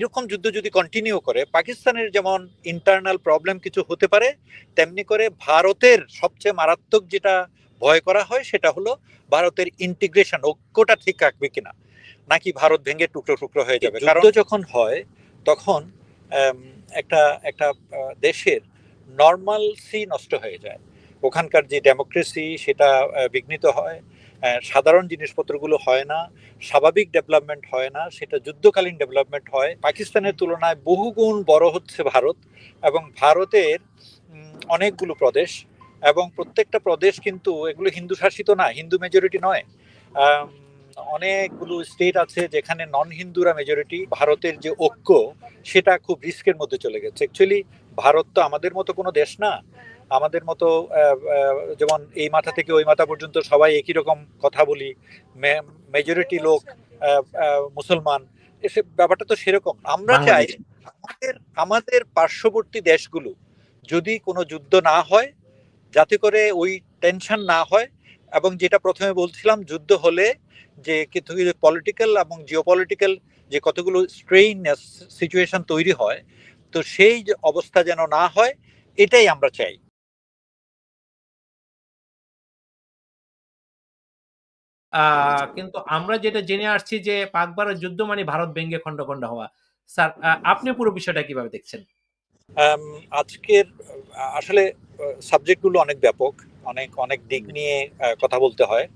এরকম যুদ্ধ যদি কন্টিনিউ করে, পাকিস্তানের যেমন ইন্টারনাল প্রবলেম কিছু হতে পারে, তেমনি করে ভারতের সবচেয়ে মারাত্মক যেটা ভয় করা হয় সেটা হলো ভারতের ইন্টিগ্রেশন, ঐক্যটা ঠিক রাখবে কিনা, নাকি ভারত ভেঙে টুকরো টুকরো হয়ে যাবে। যুদ্ধ যখন হয় তখন একটা একটা দেশের নর্মালসি নষ্ট হয়ে যায়, ওখানকার যে ডেমোক্রেসি সেটা বিঘ্নিত হয়, সাধারণ জিনিসপত্রগুলো হয় না, স্বাভাবিক ডেভেলপমেন্ট হয় না, সেটা যুদ্ধকালীন ডেভেলপমেন্ট হয়। পাকিস্তানের তুলনায় বহুগুণ বড় হচ্ছে ভারত, এবং ভারতের অনেকগুলো প্রদেশ, এবং প্রত্যেকটা প্রদেশ কিন্তু এগুলো হিন্দু শাসিত না, হিন্দু মেজরিটি নয়। অনেকগুলো স্টেট আছে যেখানে নন হিন্দুরা মেজরিটি। ভারতের যে ঐক্য সেটা খুব রিস্কের মধ্যে চলে গেছে। অ্যাকচুয়ালি ভারত তো আমাদের মতো কোনো দেশ না, আমাদের মতো যেমন এই মাথা থেকে ওই মাথা পর্যন্ত সবাই একই রকম কথা বলি, মেজরিটি লোক মুসলমান, এসব ব্যাপারটা তো সেরকম। আমরা চাই আমাদের আমাদের পার্শ্ববর্তী দেশগুলো যদি কোনো যুদ্ধ না হয়, যাতে করে ওই টেনশন না হয়, এবং যেটা প্রথমে বলছিলাম, যুদ্ধ হলে যে কিছু পলিটিক্যাল এবং জিওপলিটিক্যাল যে কতগুলো স্ট্রেইন সিচুয়েশন তৈরি হয়, তো সেই অবস্থা যেন না হয়, এটাই আমরা চাই। কিন্তু আমরা যেটা জেনে আসছি যে পাক ভারত যুদ্ধ মানে ভারত ভেঙে খন্ড খন্ড হওয়া। স্যার, আপনি পুরো বিষয়টা কিভাবে দেখছেন? আজকের আসলে সাবজেক্টগুলো অনেক ব্যাপক, অনেক অনেক দিক নিয়ে কথা বলতে হয়।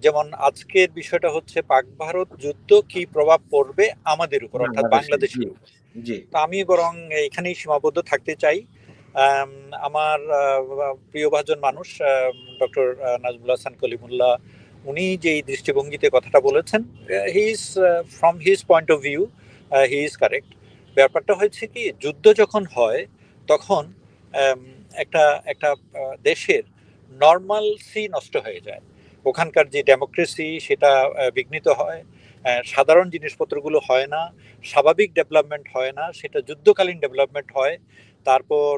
যেমন আজকের বিষয়টা হচ্ছে পাক ভারত যুদ্ধ কি প্রভাব পড়বে আমাদের উপর, অর্থাৎ বাংলাদেশের উপর। জি। তো আমি বরং এখানেই সীমাবদ্ধ থাকতে চাই। আমার প্রিয়ভাজন মানুষ ডক্টর নাজমুল হাসান কলিমুল্লাহ, উনি যেই দৃষ্টিভঙ্গিতে কথাটা বলেছেন, he is from his point of view, he is correct. ব্যাপারটা হয়েছে কি, যুদ্ধ যখন হয় তখন একটা একটা দেশের নর্মালসি নষ্ট হয়ে যায়, ওখানকার যে ডেমোক্রেসি সেটা বিঘ্নিত হয়, সাধারণ জিনিসপত্রগুলো হয় না, স্বাভাবিক ডেভেলপমেন্ট হয় না, সেটা যুদ্ধকালীন ডেভেলপমেন্ট হয়। তারপর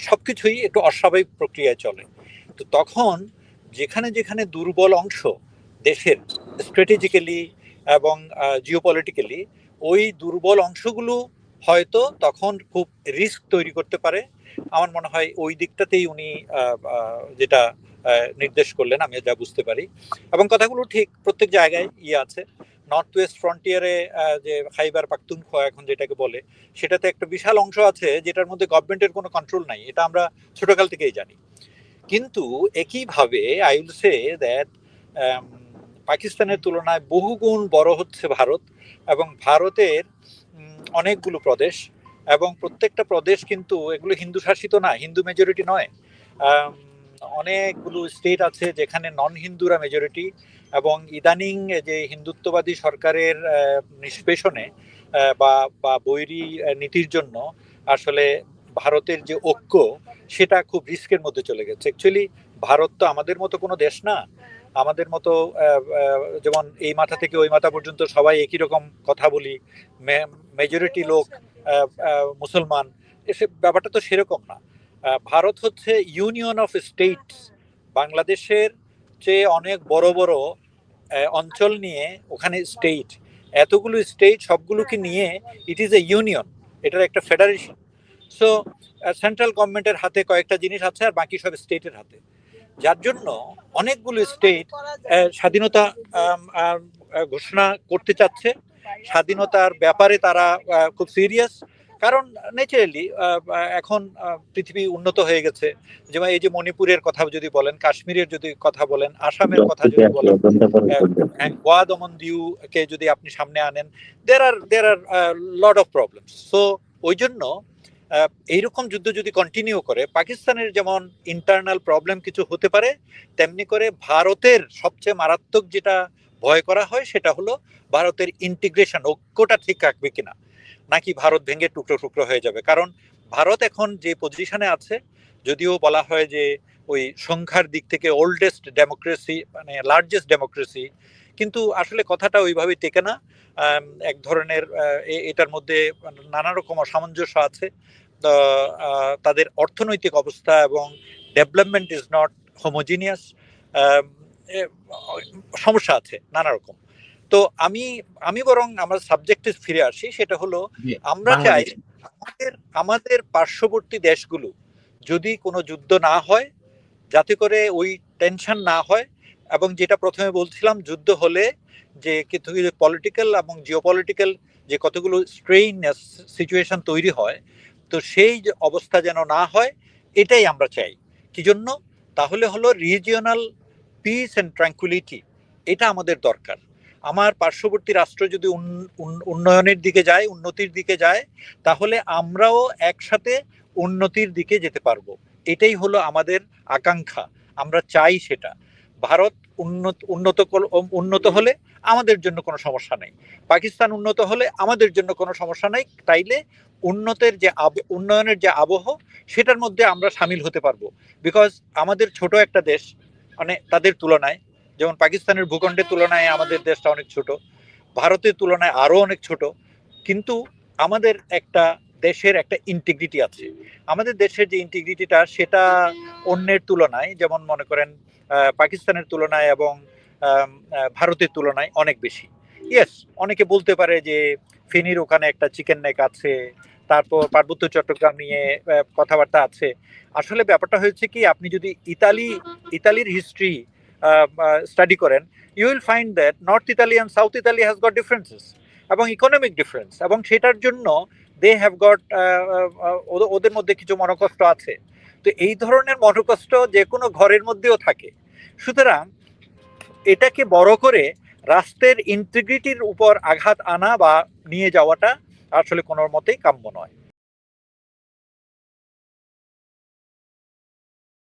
সবকিছুই একটু অস্বাভাবিক প্রক্রিয়ায় চলে। তো তখন যেখানে যেখানে দুর্বল অংশ দেশের স্ট্র্যাটেজিক্যালি এবং জিওপলিটিক্যালি, ওই দুর্বল অংশগুলো হয়তো তখন খুব রিস্ক তৈরি করতে পারে। আমার মনে হয় ওই দিকটাতেই উনি যেটা নির্দেশ করলেন, আমি যা বুঝতে পারি, এবং কথাগুলো ঠিক, প্রত্যেক জায়গায় ইয়ে আছে। নর্থ ওয়েস্ট ফ্রন্টিয়ারে যে খাইবার পাখতুনখোয়া এখন যেটাকে বলে, সেটাতে একটা বিশাল অংশ আছে যেটার মধ্যে গভর্নমেন্টের কোনো কন্ট্রোল নাই, এটা আমরা ছোটকাল থেকেই জানি। কিন্তু একইভাবে আই উইল সে দ্যাট পাকিস্তানের তুলনায় বহুগুণ বড় হচ্ছে ভারত, এবং ভারতের অনেকগুলো প্রদেশ, এবং প্রত্যেকটা প্রদেশ কিন্তু এগুলো হিন্দু শাসিত না, হিন্দু মেজরিটি নয়। অনেকগুলো স্টেট আছে যেখানে নন হিন্দুরা মেজরিটি, এবং ইদানিং যে হিন্দুত্ববাদী সরকারের নিষ্পেষণে বা বা বৈরী নীতির জন্য আসলে ভারতের যে ঐক্য সেটা খুব রিস্কের মধ্যে চলে গেছে। অ্যাকচুয়ালি ভারত তো আমাদের মতো কোনো দেশ না, আমাদের মতো যেমন এই মাথা থেকে ওই মাথা পর্যন্ত সবাই একই রকম কথা বলি, মেজরিটি লোক মুসলমান, এসব ব্যাপারটা তো সেরকম না। ভারত হচ্ছে ইউনিয়ন অফ স্টেটস, বাংলাদেশের চেয়ে অনেক বড় বড় অঞ্চল নিয়ে ওখানে স্টেট, এতগুলো স্টেট সবগুলোকে নিয়ে ইট ইজ এ ইউনিয়ন, এটার একটা ফেডারেশন। সো সেন্ট্রাল গভর্নমেন্টের হাতে কয়েকটা জিনিস আছে আর বাকি সব স্টেটের হাতে, যার জন্য অনেকগুলো স্টেট স্বাধীনতা ঘোষণা করতে চাচ্ছে, স্বাধীনতার ব্যাপারে তারা খুব সিরিয়াস। কারণ ন্যাচারালি এখন পৃথিবী উন্নত হয়ে গেছে, যেমন এই যে মণিপুরের কথা যদি বলেন, কাশ্মীরের যদি কথা বলেন, আসামের কথা যদি বলেন, গোয়া দমন দিউ কে যদি আপনি সামনে আনেন, দের আর লট অফ প্রবলেমস। সো ওই জন্য এইরকম যুদ্ধ যদি কন্টিনিউ করে, পাকিস্তানের যেমন ইন্টারনাল প্রবলেম কিছু হতে পারে, তেমনি করে ভারতের সবচেয়ে মারাত্মক যেটা ভয় করা হয় সেটা হলো ভারতের ইন্টিগ্রেশন, ঐক্যটা ঠিক রাখবে কিনা, নাকি ভারত ভেঙে টুকরো টুকরো হয়ে যাবে। কারণ ভারত এখন যে পজিশনে আছে, যদিও বলা হয় যে ওই সংখ্যার দিক থেকে ওল্ডেস্ট ডেমোক্রেসি, মানে লার্জেস্ট ডেমোক্রেসি, কিন্তু আসলে কথাটা ওইভাবে টেকে না। এক ধরনের এটার মধ্যে নানা রকম অসামঞ্জস্য আছে। তাদের অর্থনৈতিক অবস্থা এবং ডেভেলপমেন্ট ইজ নট হোমোজিনিয়াস, সমস্যা আছে নানা রকম। তো আমি আমি বরং আমার সাবজেক্টে ফিরে আসি, সেটা হলো জি, আমরা চাই বাংলাদেশ। আমাদের আমাদের পার্শ্ববর্তী দেশগুলো যদি কোনো যুদ্ধ না হয়, যাতে করে ওই টেনশন না হয়, এবং যেটা প্রথমে বলছিলাম যুদ্ধ হলে যে কিছু কিছু পলিটিক্যাল এবং জিওপলিটিক্যাল যে কতগুলো স্ট্রেইন সিচুয়েশন তৈরি হয়, তো সেই যে অবস্থা যেন না হয়, এটাই আমরা চাই। কি জন্য? তাহলে হলো রিজিওনাল পিস অ্যান্ড ট্রাঙ্কুইলিটি, এটা আমাদের দরকার। আমার পার্শ্ববর্তী রাষ্ট্র যদি উন্নয়নের দিকে যায়, উন্নতির দিকে যায়, তাহলে আমরাও একসাথে উন্নতির দিকে যেতে পারবো। এটাই হলো আমাদের আকাঙ্ক্ষা, আমরা চাই সেটা। ভারত উন্নত হলে আমাদের জন্য কোনো সমস্যা নেই, পাকিস্তান উন্নত হলে আমাদের জন্য কোনো সমস্যা নেই। তাইলে উন্নয়নের যে আবহ, সেটার মধ্যে আমরা সামিল হতে পারবো। বিকজ আমাদের ছোট একটা দেশ, মানে তাদের তুলনায়, যেমন পাকিস্তানের ভূখণ্ডের তুলনায় আমাদের দেশটা অনেক ছোট, ভারতের তুলনায় আরো অনেক ছোট, কিন্তু আমাদের একটা দেশের একটা ইন্টিগ্রিটি আছে। আমাদের দেশের যে ইন্টিগ্রিটিটা, সেটা অন্যের তুলনায়, যেমন মনে করেন পাকিস্তানের তুলনায় এবং ভারতের তুলনায় অনেক বেশি। ইয়েস, অনেকে বলতে পারে যে ফেনীর ওখানে একটা চিকেন নেক আছে, তারপর পার্বত্য চট্টগ্রাম নিয়ে কথাবার্তা আছে। আসলে ব্যাপারটা হয়েছে কি, আপনি যদি ইতালির হিস্ট্রি স্টাডি করেন, you will find that north Italy and south Italy has got differences এবং ইকোনমিক ডিফারেন্স, এবং সেটার জন্য দে হ্যাভ গট, ওদের মধ্যে কিছু মনোকষ্ট আছে। তো এই ধরনের মনোকষ্ট যে কোনো ঘরের মধ্যেও থাকে। সুতরাং এটাকে বড় করে রাষ্ট্রের ইন্টিগ্রিটির উপর আঘাত আনা বা নিয়ে যাওয়াটা আসলে কোনো মতেই কাম্য নয়।